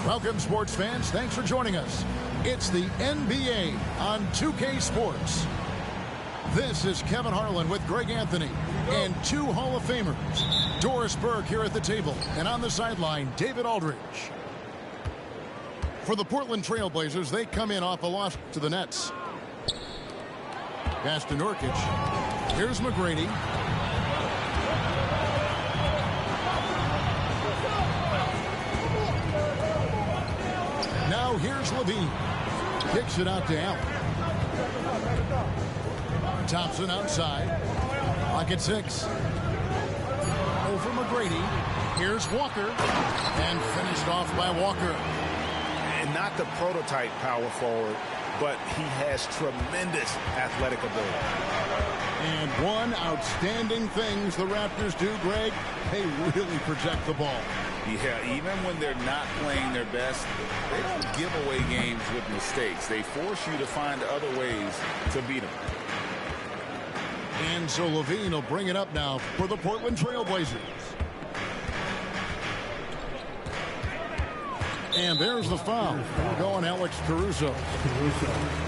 Welcome, sports fans. Thanks for joining us. It's the NBA on 2K Sports. This is Kevin Harlan with Greg Anthony and two Hall of Famers. Doris Burke here at the table, and on the sideline, David Aldridge. For the Portland Trail Blazers, they come in off a loss to the Nets. Pass to Nurkic. Here's McGrady. Now here's Levine. Kicks it out to Allen. Thompson outside. Lock at 6. Over McGrady. Here's Walker. And finished off by Walker. And not the prototype power forward, but he has tremendous athletic ability. And one outstanding things the Raptors do, Greg, they really protect the ball. Yeah, even when they're not playing their best, they don't give away games with mistakes. They force you to find other ways to beat them. And so Levine will bring it up now for the Portland Trail Blazers. And there's the foul. Going Alex Caruso.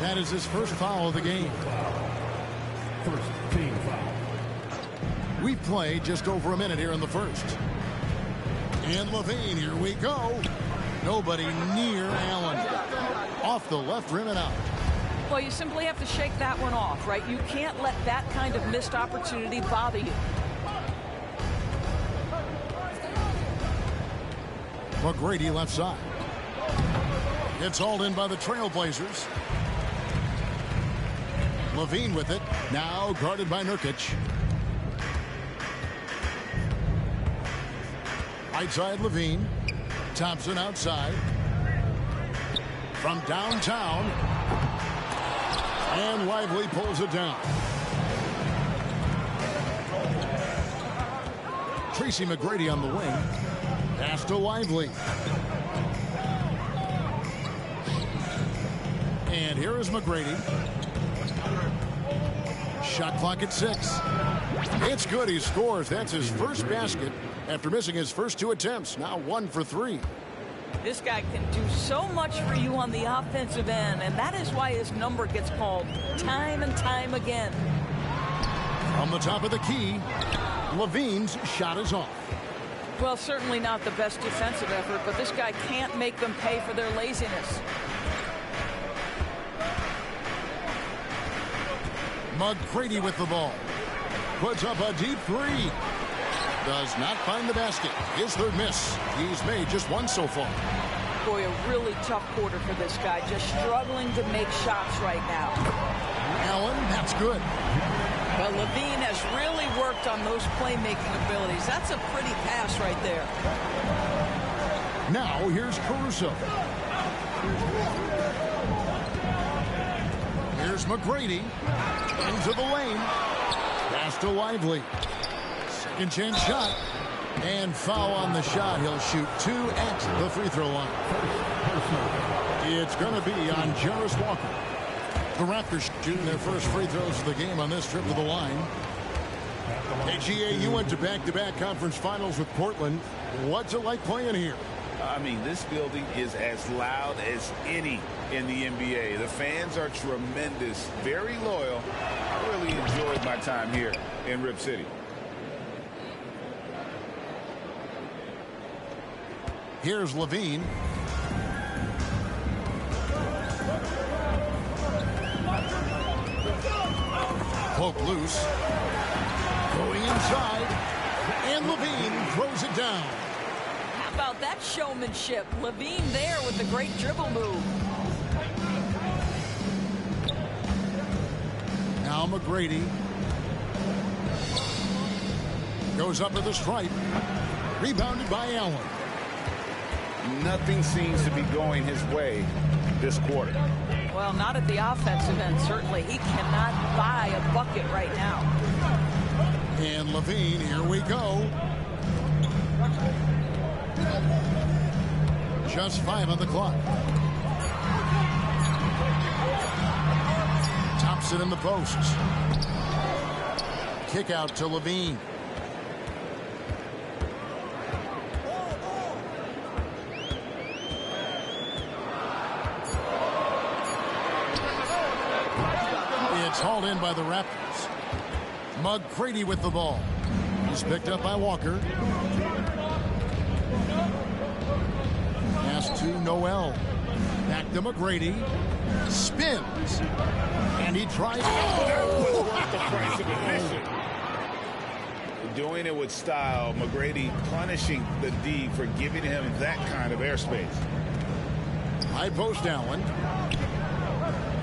That is his first foul of the game. First team foul. We play just over a minute here in the first. And Levine, here we go. Nobody near Allen. Off the left rim and out. Well, you simply have to shake that one off, right? You can't let that kind of missed opportunity bother you. McGrady left side. It's hauled in by the Trailblazers. Levine with it. Now guarded by Nurkic. Right side Levine. Thompson outside. From downtown. And Lively pulls it down. Tracy McGrady on the wing. Pass to Lively. And here is McGrady. Shot clock at 6. It's good. He scores. That's his first basket after missing his first 2 attempts. Now 1 for 3. This guy can do so much for you on the offensive end, and that is why his number gets called time and time again. From the top of the key, Levine's shot is off. Well, certainly not the best defensive effort, but this guy can't make them pay for their laziness. McGrady with the ball. Puts up a deep 3. Does not find the basket. His third miss. He's made just 1 so far. Boy, a really tough quarter for this guy. Just struggling to make shots right now. Allen, that's good. Well, Levine has really worked on those playmaking abilities. That's a pretty pass right there. Now here's Caruso. Here's McGrady. Into the lane. Pass to Lively. Second chance shot. And foul on the shot. He'll shoot 2 at the free throw line. It's going to be on Jarris Walker. The Raptors shooting their first free throws of the game on this trip to the line. Hey, GA, you went to back-to-back conference finals with Portland. What's it like playing here? I mean, this building is as loud as any in the NBA. The fans are tremendous, very loyal. I really enjoyed my time here in Rip City. Here's Levine. Poke loose. Going inside. And Levine throws it down. How about that showmanship? Levine there with the great dribble move. Now McGrady. Goes up to the stripe. Rebounded by Allen. Nothing seems to be going his way this quarter. Well, not at the offensive end, certainly. He cannot buy a bucket right now. And Levine, here we go. Just 5 on the clock. Thompson in the posts. Kick out to Levine. It's hauled in by the Raptors. McGrady with the ball. He's picked up by Walker. Pass to Noel. Back to McGrady. Spins. And he tries. That was worth the price of admission. Doing it with style. McGrady punishing the D for giving him that kind of airspace. High post Allen.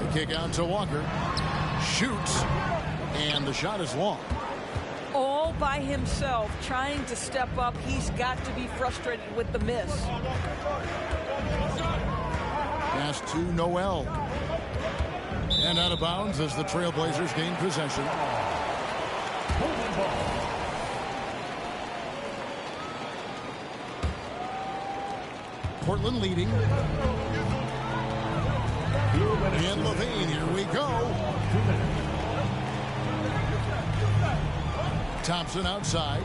The kick out to Walker. Shoots. And the shot is long. All by himself, trying to step up. He's got to be frustrated with the miss. Pass to Noel. And out of bounds as the Trailblazers gain possession. Portland leading. And Levine, here we go. Thompson outside.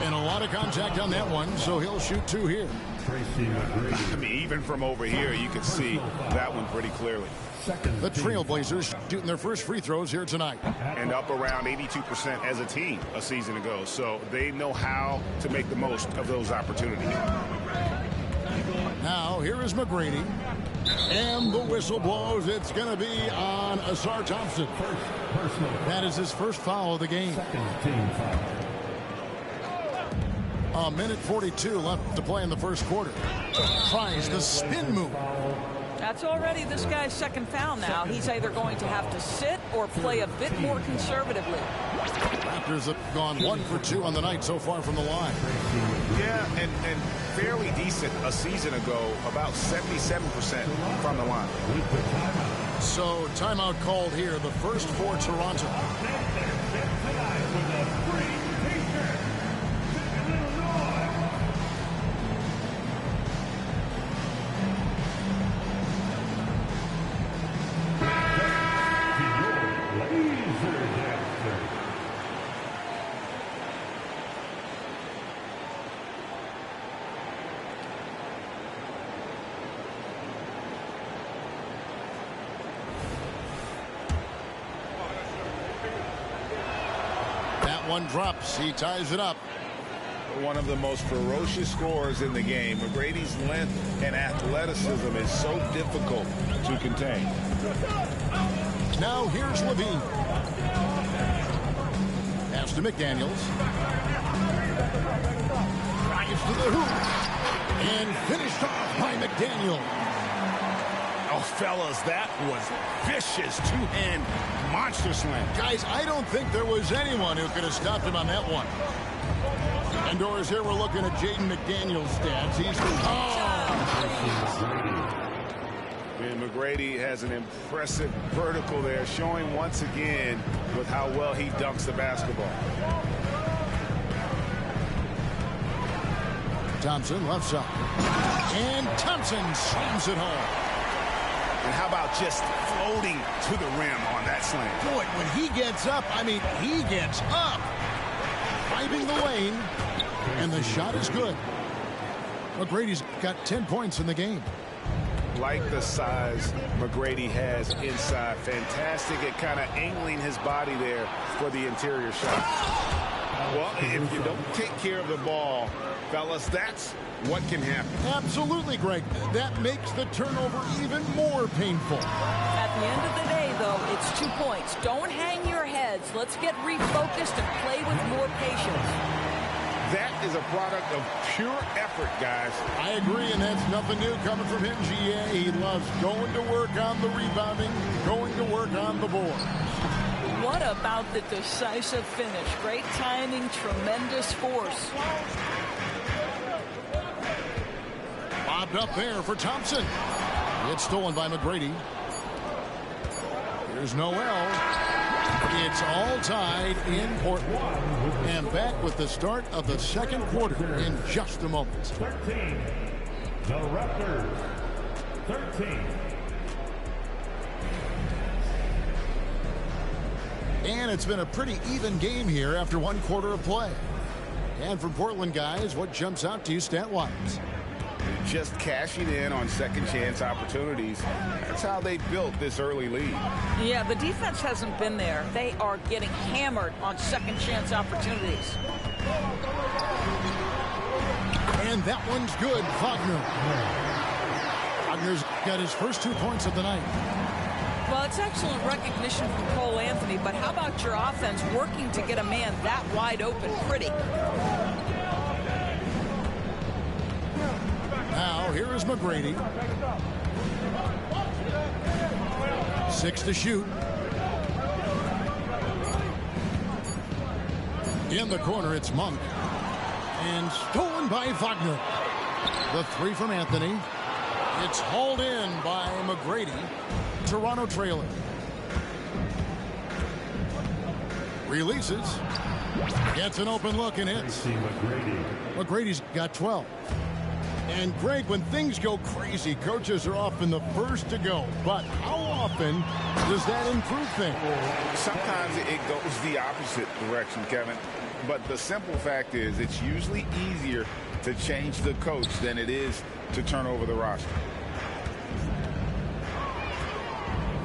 And a lot of contact on that one, so he'll shoot 2 here. I mean, even from over here, you can see that one pretty clearly. The Trailblazers shooting their first free throws here tonight. And up around 82% as a team a season ago, so they know how to make the most of those opportunities. Now, here is McGrady. And the whistle blows. It's going to be on Asar Thompson. That is his first foul of the game. A minute 42 left to play in the first quarter. Tries the spin move. That's already this guy's second foul now. He's either going to have to sit or play a bit more conservatively. Raptors have gone 1 for 2 on the night so far from the line. Yeah, and fairly decent a season ago, about 77% from the line. So timeout called here, the first for Toronto. One drops. He ties it up. One of the most ferocious scorers in the game. McGrady's length and athleticism is so difficult to contain. Now here's Levine. Pass to McDaniels. Drives to the hoop. And finished off by McDaniel. Oh, fellas, that was vicious two-hand monster slam. Guys, I don't think there was anyone who could have stopped him on that one. Indoors here, we're looking at Jaden McDaniel's stats. He's And McGrady has an impressive vertical there, showing once again with how well he dunks the basketball. Thompson left side. And Thompson slams it home. And how about just floating to the rim on that slam? Boy, when he gets up, I mean, he gets up. Driving the lane. And the shot is good. McGrady's got 10 points in the game. Like the size McGrady has inside. Fantastic at kind of angling his body there for the interior shot. Well, if you don't take care of the ball, fellas, that's what can happen. Absolutely, Greg. That makes the turnover even more painful. At the end of the day, though, it's 2 points. Don't hang your heads. Let's get refocused and play with more patience. That is a product of pure effort, guys. I agree, and that's nothing new coming from him, GA. He loves going to work on the rebounding, going to work on the board. What about the decisive finish? Great timing, tremendous force. Bobbed up there for Thompson. It's stolen by McGrady. Here's Noel. It's all tied in Portland. And back with the start of the second quarter in just a moment. 13. The Raptors. 13. And it's been a pretty even game here after one quarter of play. And from Portland, guys, what jumps out to you stat-wise? Just cashing in on second chance opportunities. That's how they built this early lead. Yeah, the defense hasn't been there. They are getting hammered on second chance opportunities. And that one's good. Wagner. Wagner's got his first 2 points of the night. Well, it's excellent recognition from Cole Anthony, but how about your offense working to get a man that wide open pretty? Now, here is McGrady. 6 to shoot. In the corner, it's Monk. And stolen by Wagner. The 3 from Anthony. It's hauled in by McGrady. Toronto trailer. Releases. Gets an open look and hits. McGrady's got 12. And Greg, when things go crazy, coaches are often the first to go. But how often does that improve things? Sometimes it goes the opposite direction, Kevin. But the simple fact is it's usually easier to change the coach than it is to turn over the roster.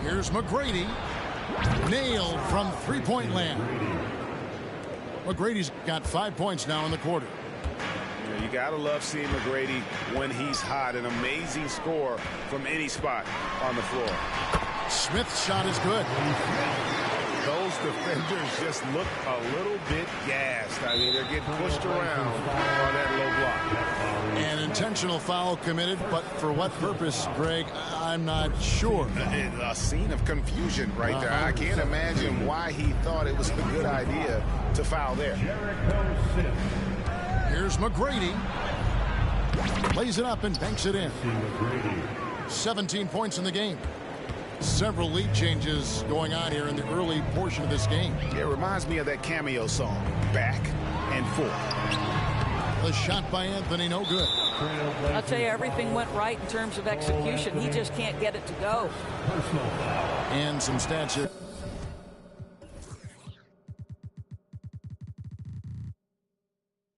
Here's McGrady. Nailed from three-point land. McGrady's got 5 points now in the quarter. You gotta love seeing McGrady when he's hot. An amazing score from any spot on the floor. Smith's shot is good. Those defenders just look a little bit gassed. I mean, they're getting pushed around on that low block. An intentional foul committed, but for what purpose, Greg, I'm not sure. A scene of confusion right there. I can't imagine why he thought it was a good idea to foul there. Here's McGrady. Lays it up and banks it in. 17 points in the game. Several lead changes going on here in the early portion of this game. It reminds me of that cameo song, Back and Forth. The shot by Anthony, no good. I'll tell you, everything went right in terms of execution. He just can't get it to go. And some stats here.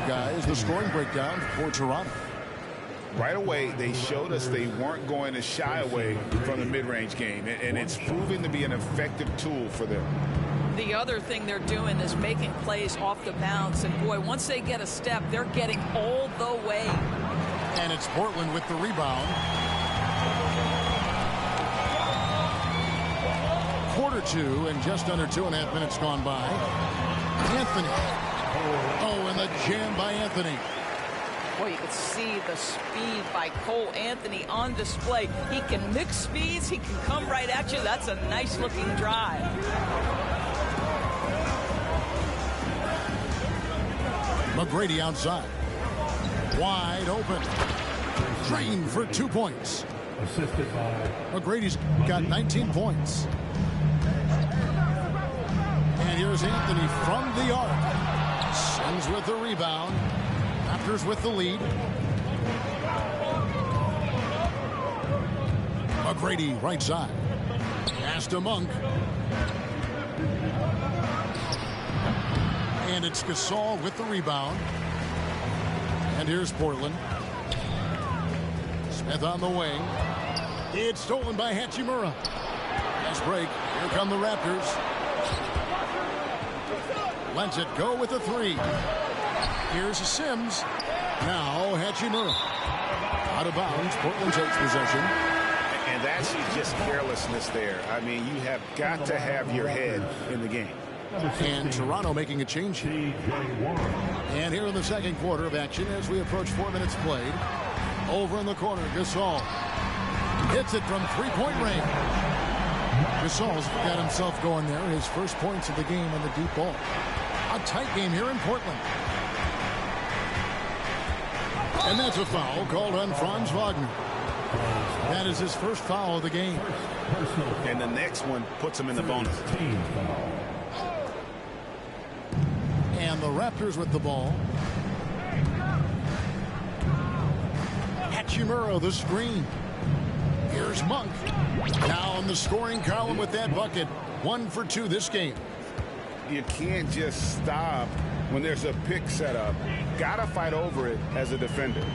Guys, the scoring breakdown for Toronto. Right away, they showed us they weren't going to shy away from the mid-range game, and it's proving to be an effective tool for them. The other thing they're doing is making plays off the bounce, and boy, once they get a step, they're getting all the way. And it's Portland with the rebound. Quarter 2 and just under 2.5 minutes gone by. Anthony. Oh, and the jam by Anthony. Boy, you can see the speed by Cole Anthony on display. He can mix speeds. He can come right at you. That's a nice-looking drive. McGrady outside. Wide open. Drained for 2 points. Assisted by McGrady's got 19 points. And here's Anthony from the arc. Sims with the rebound. Raptors with the lead. McGrady right side. Pass to Monk. And it's Gasol with the rebound. And here's Portland. Smith on the wing. It's stolen by Hachimura. Fast break. Here come the Raptors. Lets it go with the 3. Here's Sims. Now Hachimura. Out of bounds. Portland takes possession. And that's just carelessness there. I mean, you have got to have your head in the game. And Toronto making a change here. And here in the second quarter of action as we approach 4 minutes played. Over in the corner, Gasol hits it from three-point range. Gasol's got himself going there. His first points of the game on the deep ball. A tight game here in Portland. And that's a foul called on Franz Wagner. That is his first foul of the game. And the next one puts him in the bonus. Raptors with the ball. Hachimura, the screen. Here's Monk. Down the scoring column with that bucket. 1 for 2 this game. You can't just stop when there's a pick set up. Gotta fight over it as a defender.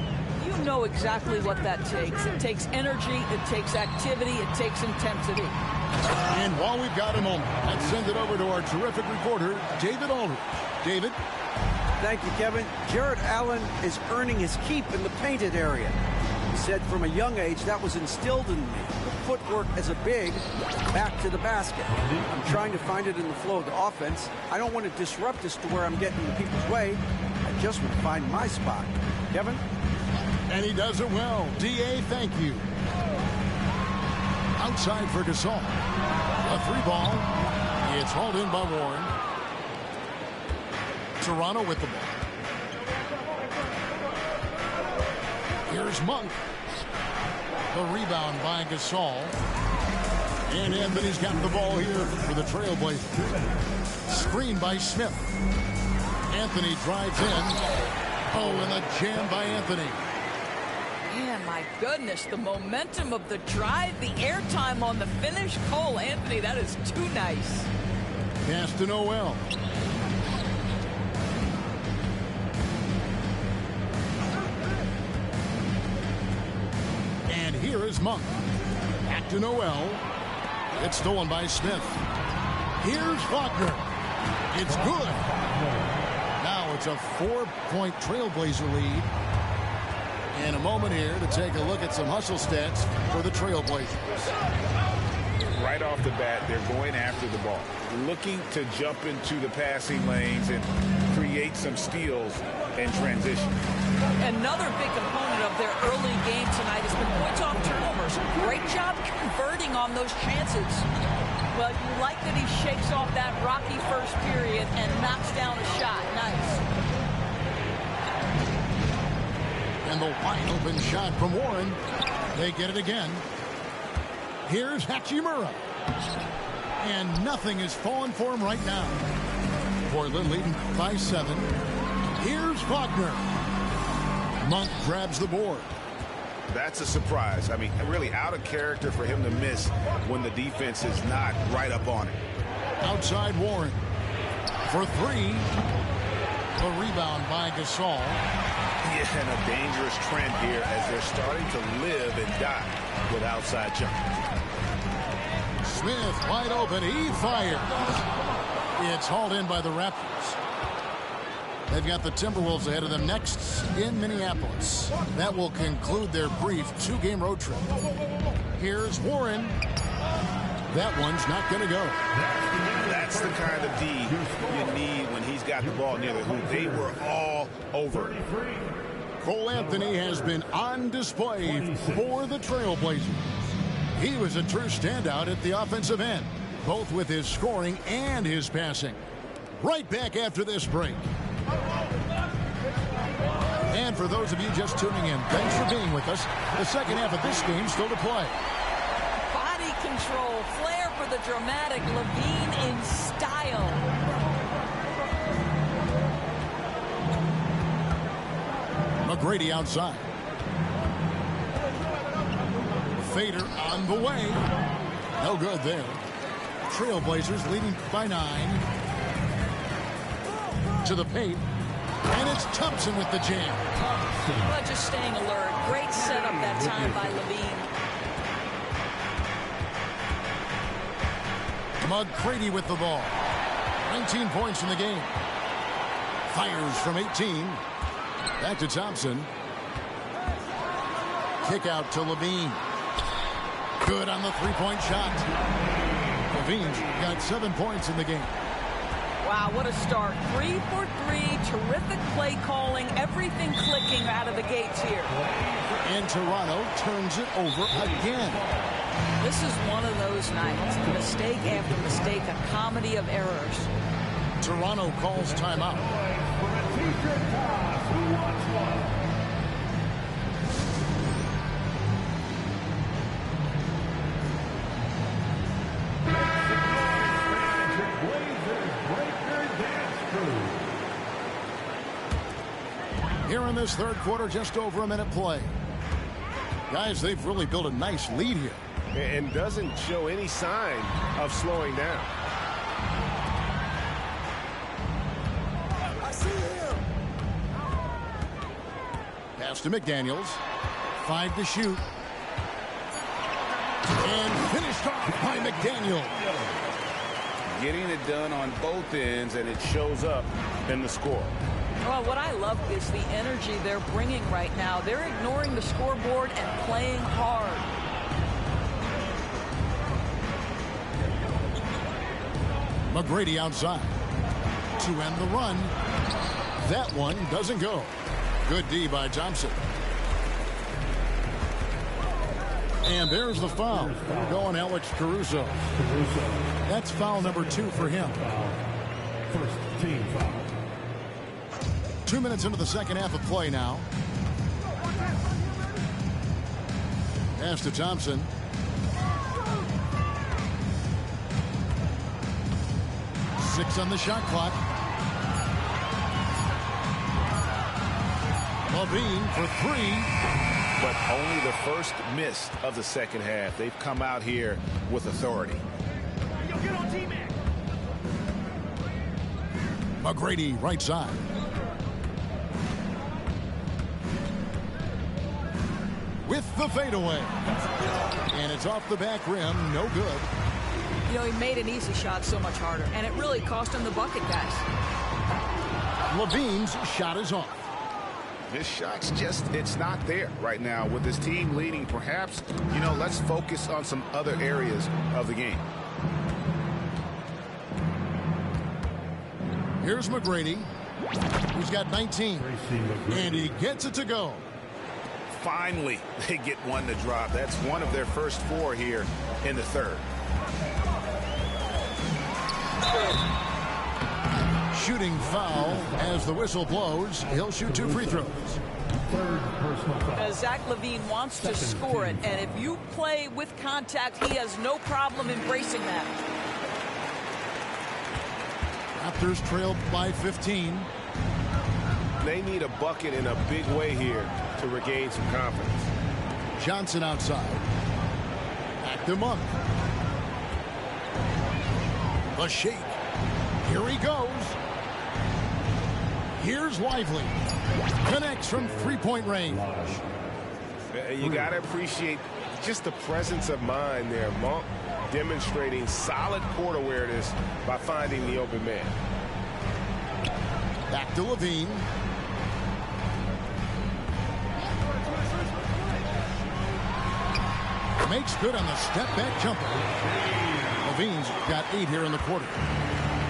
You know exactly what that takes. It takes energy, it takes activity, it takes intensity. And while we've got a moment, let's send it over to our terrific reporter, David Aldridge. David? Thank you, Kevin. Jared Allen is earning his keep in the painted area. He said from a young age that was instilled in me. The footwork as a big, back to the basket. I'm trying to find it in the flow of the offense. I don't want to disrupt this to where I'm getting in people's way. I just want to find my spot. Kevin? And he does it well. D.A., thank you. Outside for Gasol. A 3-ball. It's hauled in by Warren. Toronto with the ball. Here's Monk. The rebound by Gasol. And Anthony's got the ball here for the Trailblazers. Screen by Smith. Anthony drives in. Oh, and a jam by Anthony. Man, my goodness, the momentum of the drive, the airtime on the finish. Cole Anthony, that is too nice. Pass to Noel. And here is Monk. Back to Noel. It's stolen by Smith. Here's Faulkner. It's good. Now it's a 4-point Trailblazer lead. In a moment here to take a look at some hustle stats for the Trailblazers. Right off the bat, they're going after the ball, looking to jump into the passing lanes and create some steals and transition. Another big component of their early game tonight has been points off turnovers. Great job converting on those chances. Well, you like that he shakes off that rocky first period and knocks down a shot. Nice. And the wide open shot from Warren. They get it again. Here's Hachimura. And nothing is falling for him right now. Portland leading by 7. Here's Faulkner. Monk grabs the board. That's a surprise. I mean, really out of character for him to miss when the defense is not right up on it. Outside Warren. For 3. The rebound by Gasol. Yeah, and a dangerous trend here as they're starting to live and die with outside jumpers. Smith wide open. He fires. It's hauled in by the Raptors. They've got the Timberwolves ahead of them next in Minneapolis. That will conclude their brief 2-game road trip. Here's Warren. That one's not going to go. That's the kind of D you need when he's got the ball near the hoop. They were all over. Cole Anthony has been on display for the Trailblazers. He was a true standout at the offensive end, both with his scoring and his passing. Right back after this break. And for those of you just tuning in, thanks for being with us. The second half of this game still to play. Body control, flair for the dramatic, Levine in style. McGrady outside. Fader on the way. No good there. Trailblazers leading by 9. To the paint. And it's Thompson with the jam. Well, just staying alert. Great setup that time by Levine. McGrady with the ball. 19 points in the game. Fires from 18. Back to Thompson. Kick out to Levine. Good on the three-point shot. Levine's got 7 points in the game. Wow, what a start. 3 for 3. Terrific play calling. Everything clicking out of the gates here. And Toronto turns it over again. This is one of those nights. Mistake after mistake. A comedy of errors. Toronto calls timeout. here in this third quarter, just over a minute play. Guys, they've really built a nice lead here. And doesn't show any sign of slowing down. I see him. Pass to McDaniels. 5 to shoot. And finished off by McDaniel. Getting it done on both ends, and it shows up in the score. Well, what I love is the energy they're bringing right now. They're ignoring the scoreboard and playing hard. McGrady outside to end the run. That one doesn't go. Good D by Thompson. And there's the foul. Going Alex Caruso. That's foul number 2 for him. First team foul. 2 minutes into the second half of play now. Pass to Thompson. Six on the shot clock. Levine for 3. But only the first miss of the second half. They've come out here with authority. Get on Tmac. McGrady right side. With the fadeaway. And it's off the back rim. No good. You know, he made an easy shot so much harder, and it really cost him the bucket, guys. Levine's shot is off. His shot's just, it's not there right now. With his team leading, perhaps, let's focus on some other areas of the game. Here's McGrady. He's got 19. And he gets it to go. Finally, they get one to drop. That's one of their first 4 here in the third. Shooting foul as the whistle blows. He'll shoot 2 free throws. Third personal foul. Zach LaVine wants to score it, and if you play with contact, he has no problem embracing that. Raptors trailed by 15. They need a bucket in a big way here to regain some confidence. Johnson outside. Back to Monk. The shake. Here he goes. Here's Lively. Connects from 3-point range. You got to appreciate just the presence of mind there. Monk demonstrating solid court awareness by finding the open man. Back to Levine. Makes good on the step-back jumper. Levine's got 8 here in the quarter.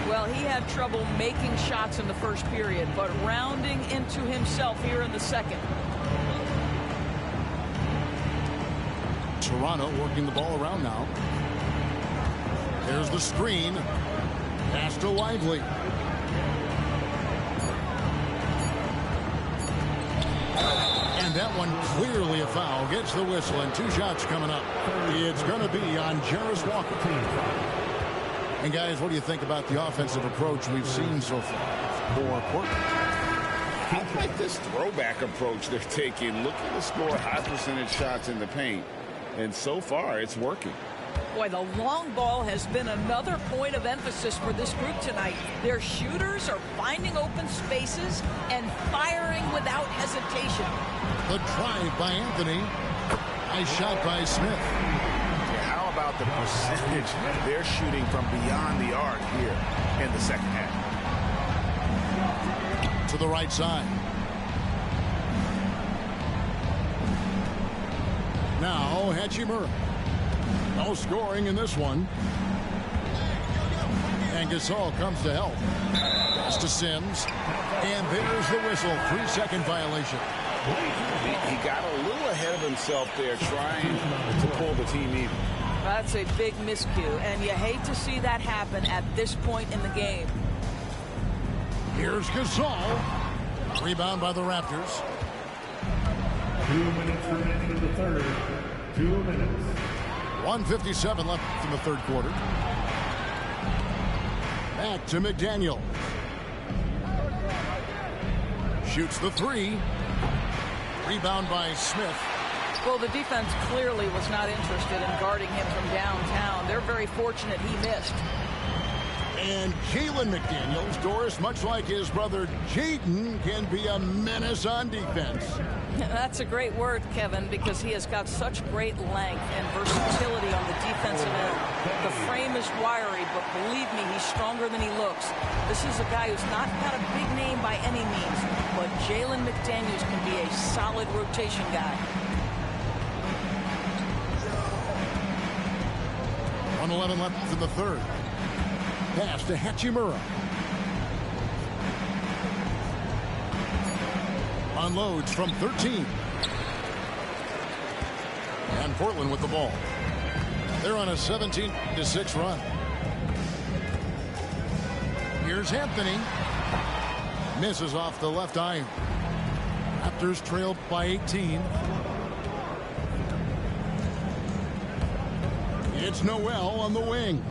Well, he had trouble making shots in the first period, but rounding into himself here in the second. Toronto working the ball around now. There's the screen. Pass to Lively. And that one clearly a foul. Gets the whistle, and 2 shots coming up. It's going to be on Jarris Walker. And guys, what do you think about the offensive approach we've seen so far for Portland? I like this throwback approach they're taking, looking to score high percentage shots in the paint. And so far, it's working. Boy, the long ball has been another point of emphasis for this group tonight. Their shooters are finding open spaces and firing without hesitation. The drive by Anthony. Nice shot by Smith. How about the percentage they're shooting from beyond the arc here in the second half? To the right side. Now Hachimura. No scoring in this one. And Gasol comes to help. Pass to Sims. And there's the whistle. 3-second violation. He got a little ahead of himself there trying to pull the team even. That's a big miscue, and you hate to see that happen at this point in the game. Here's Gasol. Rebound by the Raptors. 2 minutes remaining in the third. 2 minutes. 1:57 left in the third quarter. Back to McDaniel. Shoots the three. Rebound by Smith. Well, the defense clearly was not interested in guarding him from downtown. They're very fortunate he missed. And Jalen McDaniels, Doris, much like his brother Jaden, can be a menace on defense. That's a great word, Kevin, because he has got such great length and versatility on the defensive end. The frame is wiry, but believe me, he's stronger than he looks. This is a guy who's not got a big name by any means, but Jalen McDaniels can be a solid rotation guy. 1:11 left in the third. Pass to Hachimura. Unloads from 13. And Portland with the ball. They're on a 17-6 run. Here's Anthony. Misses off the left iron. Raptors trailed by 18. It's Noel on the wing.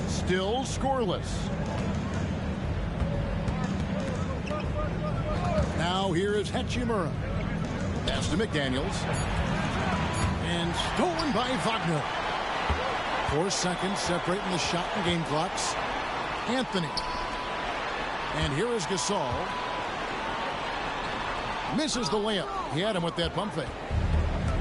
Still scoreless. Now here is Hachimura. Pass to McDaniels. And stolen by Wagner. 4 seconds separating the shot and game clocks. Anthony. And here is Gasol. Misses the layup. He had him with that pump fake.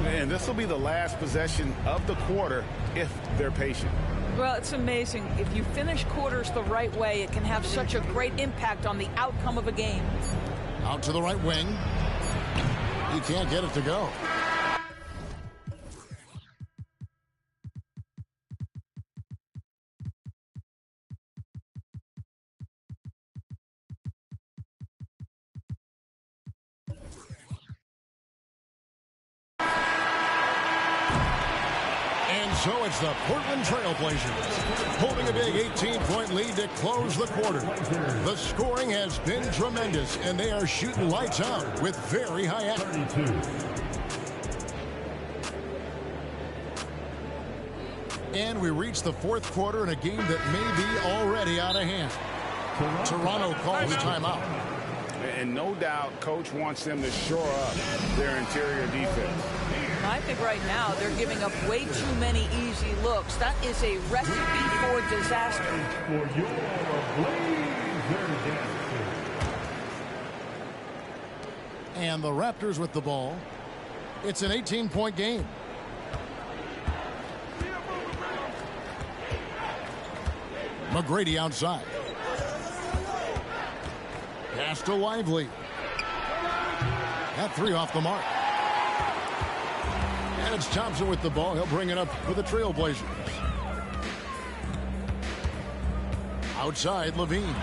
And this will be the last possession of the quarter if they're patient. Well, it's amazing. If you finish quarters the right way, it can have such a great impact on the outcome of a game. Out to the right wing. He can't get it to go. So it's the Portland Trailblazers holding a big 18-point lead to close the quarter. The scoring has been tremendous, and they are shooting lights out with very high effort. And we reach the fourth quarter in a game that may be already out of hand. Toronto calls timeout. And no doubt, Coach wants them to shore up their interior defense. I think right now they're giving up way too many easy looks. That is a recipe for disaster. For your Blazers. And the Raptors with the ball. It's an 18-point game. McGrady outside. Pass to Lively. That three off the mark. And it's Thompson with the ball. He'll bring it up for the Trailblazers. Outside, Levine.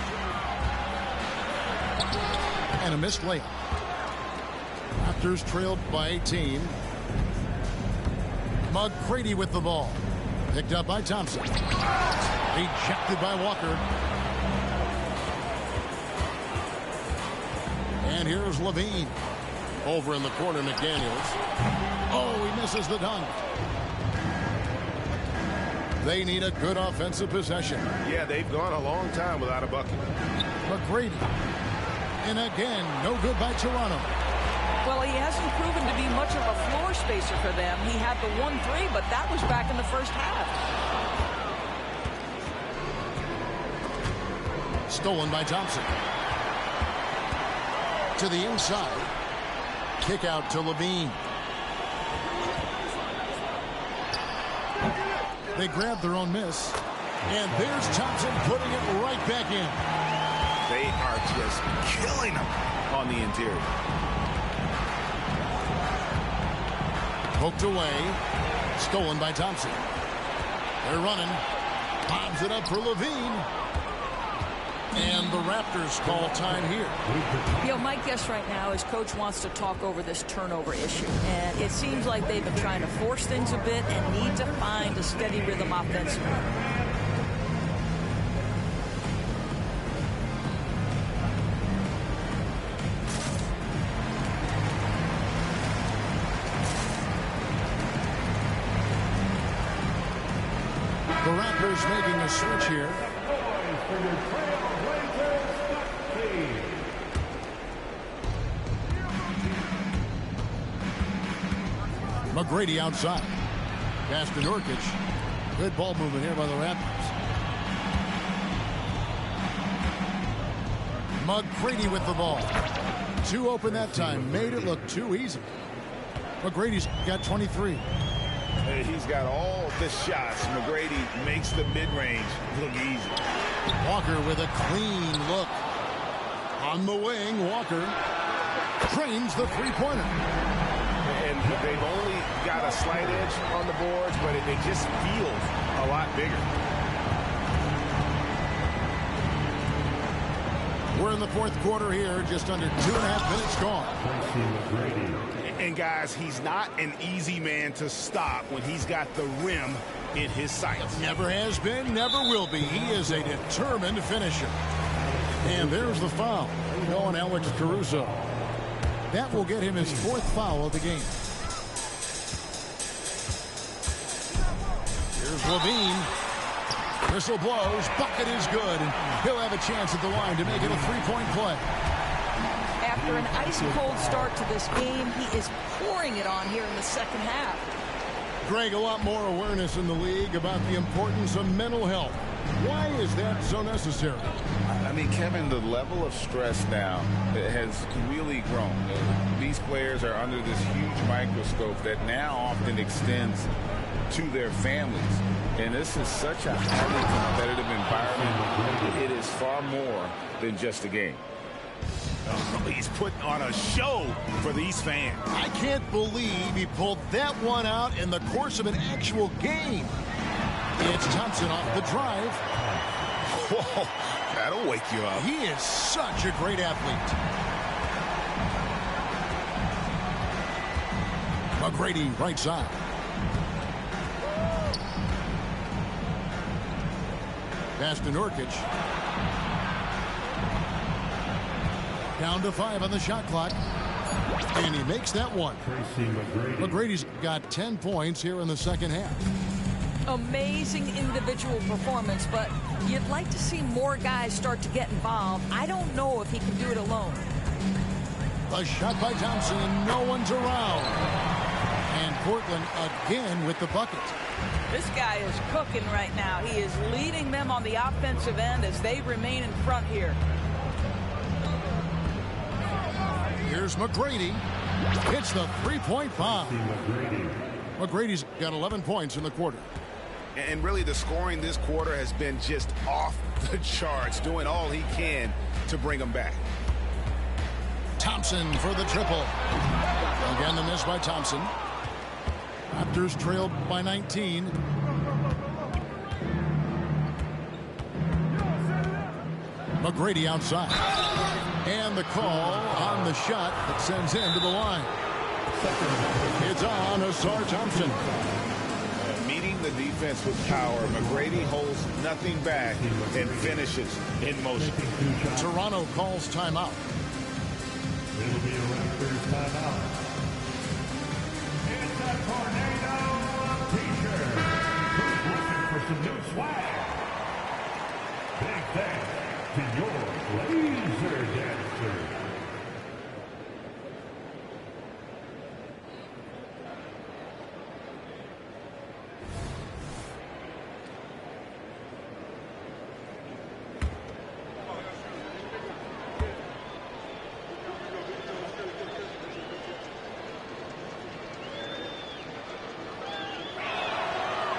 And a missed layup. Raptors trailed by 18. McGrady with the ball. Picked up by Thompson. Ejected by Walker. And here's Levine. Over in the corner, McDaniels. Oh, he misses the dunk. They need a good offensive possession. Yeah, they've gone a long time without a bucket. McGrady. And again, no good by Toronto. Well, he hasn't proven to be much of a floor spacer for them. He had the 1-3, but that was back in the first half. Stolen by Thompson. To the inside. Kick out to Levine. They grabbed their own miss. And there's Thompson putting it right back in. They are just killing them on the interior. Poked away. Stolen by Thompson. They're running. Bobs it up for Levine. And the Raptors call time here. You know, my guess right now is Coach wants to talk over this turnover issue. And it seems like they've been trying to force things a bit and need to find a steady rhythm offensively. The Raptors making a switch here. McGrady outside. Pass to Nurkic. Good ball movement here by the Raptors. McGrady with the ball. Too open that time. Made it look too easy. McGrady's got 23. He's got all the shots. McGrady makes the mid-range look easy. Walker with a clean look. On the wing, Walker trains the three-pointer. And they've only got a slight edge on the boards, but it just feels a lot bigger. We're in the fourth quarter here, just under 2.5 minutes gone. And guys, he's not an easy man to stop when he's got the rim in his sights. Never has been, never will be. He is a determined finisher. And there's the foul on Alex Caruso. That will get him his fourth foul of the game. Here's Levine. Whistle blows. Bucket is good. And he'll have a chance at the line to make it a three-point play. After an ice-cold start to this game, he is pouring it on here in the second half. Greg, a lot more awareness in the league about the importance of mental health. Why is that so necessary? I mean, Kevin, the level of stress now has really grown. These players are under this huge microscope that now often extends to their families. And this is such a highly competitive environment. It is far more than just a game. He's putting on a show for these fans. I can't believe he pulled that one out in the course of an actual game. It's Thompson off the drive. Whoa, that'll wake you up. He is such a great athlete. McGrady right side. Pass to Nurkic. Down to 5 on the shot clock. And he makes that one. McGrady's got 10 points here in the second half. Amazing individual performance, but you'd like to see more guys start to get involved. I don't know if he can do it alone. A shot by Thompson, and no one's around. And Portland again with the bucket. This guy is cooking right now. He is leading them on the offensive end as they remain in front here. Here's McGrady. Hits the three-point bomb. McGrady's got 11 points in the quarter. And really the scoring this quarter has been just off the charts, doing all he can to bring them back. Thompson for the triple. Again, the miss by Thompson. Raptors trailed by 19. McGrady outside. And the call on the shot that sends him to the line. It's on Asar Thompson. Meeting the defense with power, McGrady holds nothing back and finishes in motion. Toronto calls timeout. It'll be a Raptors timeout. It's a tornado t-shirt. Who's looking for some new swag? Big thanks to your laser dancer.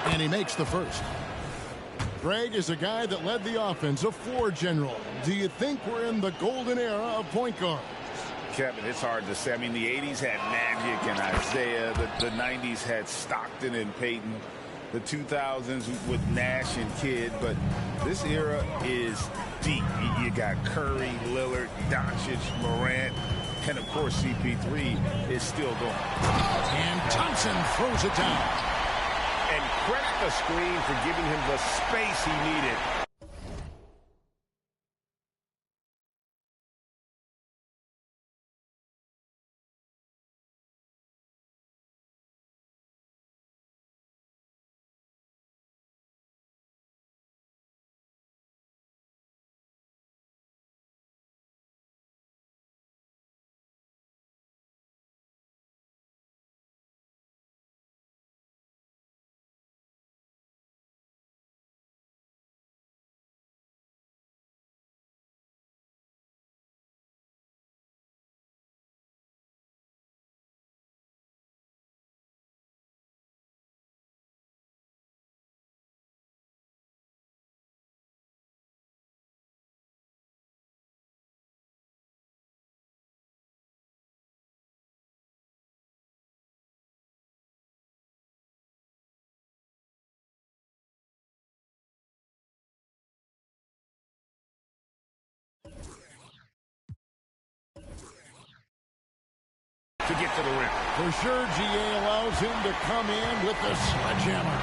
And he makes the first. Greg is a guy that led the offense, a floor general. Do you think we're in the golden era of point guards? Kevin, it's hard to say. I mean, the 80s had Magic and Isaiah. The 90s had Stockton and Peyton. The 2000s with Nash and Kidd. But this era is deep. You got Curry, Lillard, Doncic, Morant, and, of course, CP3 is still going. And Thompson throws it down. And credit the screen for giving him the space he needed. get to the rim. For sure, GA allows him to come in with the sledgehammer.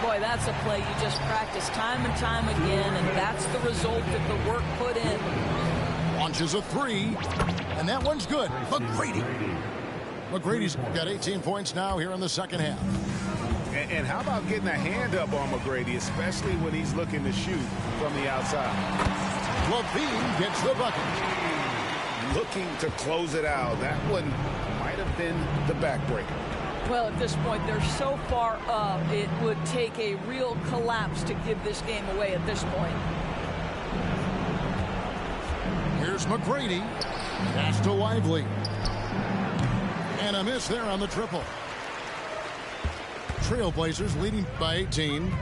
Boy, that's a play you just practice time and time again, and that's the result of the work put in. Launches a three, and that one's good. McGrady. McGrady's got 18 points now here in the second half. And how about getting a hand up on McGrady, especially when he's looking to shoot from the outside. Levine gets the bucket. Looking to close it out. That one might have been the backbreaker. Well, at this point, they're so far up, it would take a real collapse to give this game away at this point. Here's McGrady. Pass to Lively. And a miss there on the triple. Trailblazers leading by 18.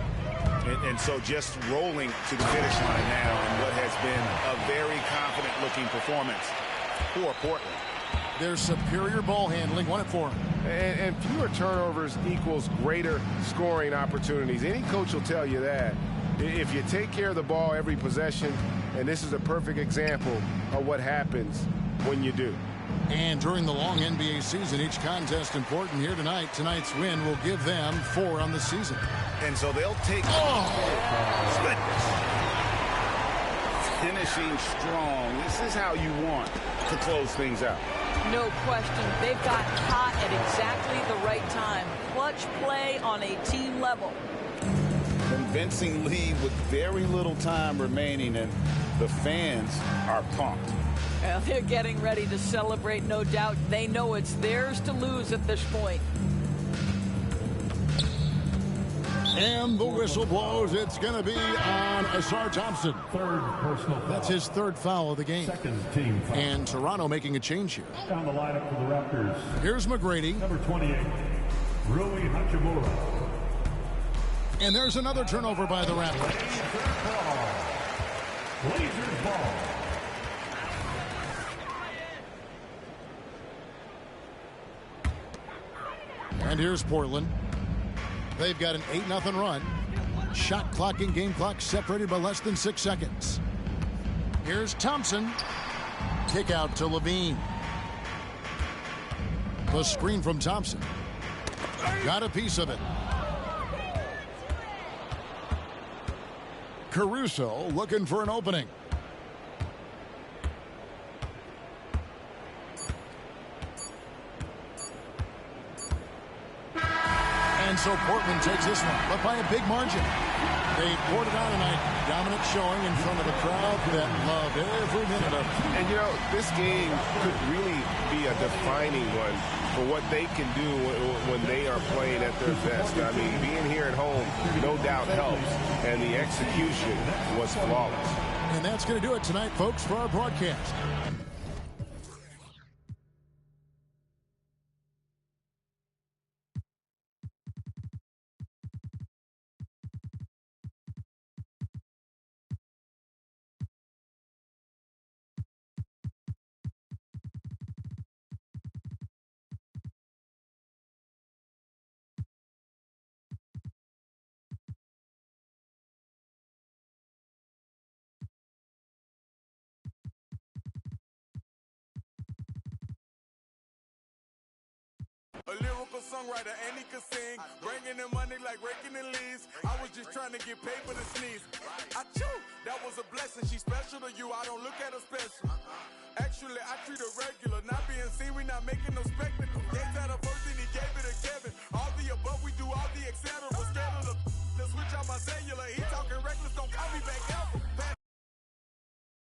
And so just rolling to the finish line now in what has been a very confident-looking performance for Portland. Their superior ball handling won it for them. And fewer turnovers equals greater scoring opportunities. Any coach will tell you that. If you take care of the ball every possession, and this is a perfect example of what happens when you do. And during the long NBA season, each contest important here tonight. Tonight's win will give them 4 on the season. And so they'll take goodness. Finishing strong. This is how you want to close things out. No question. They've got hot at exactly the right time. Clutch play on a team level. Convincing lead with very little time remaining, and the fans are pumped. Well, they're getting ready to celebrate, no doubt. They know it's theirs to lose at this point. And the whistle blows. It's going to be on Asar Thompson. Third personal foul. That's his third foul of the game. Second team foul. And Toronto making a change here. Down the lineup for the Raptors. Here's McGrady. Number 28, Rui Hachimura. And there's another turnover by the Raptors. Blazers ball. And here's Portland. They've got an 8-0 run. Shot clock and game clock separated by less than 6 seconds. Here's Thompson. Kick out to Levine. The screen from Thompson. Got a piece of it. Caruso looking for an opening. And so Portland takes this one, but by a big margin. They poured it on tonight. Dominant showing in front of a crowd that loved every minute of it. And, you know, this game could really be a defining one for what they can do when they are playing at their best. I mean, being here at home, no doubt helps, and the execution was flawless. And that's going to do it tonight, folks, for our broadcast. A lyrical songwriter, and he could sing, bringing in money like raking in leaves. I was just trying to get paper to sneeze. Achoo, that was a blessing. She's special to you, I don't look at her special. Actually, I treat her regular. Not being seen, we not making no spectacle. Gates had a first and he gave it to Kevin. All the above, we do all the etc. Scared of the switch on my cellular. He talking reckless, don't call me back ever.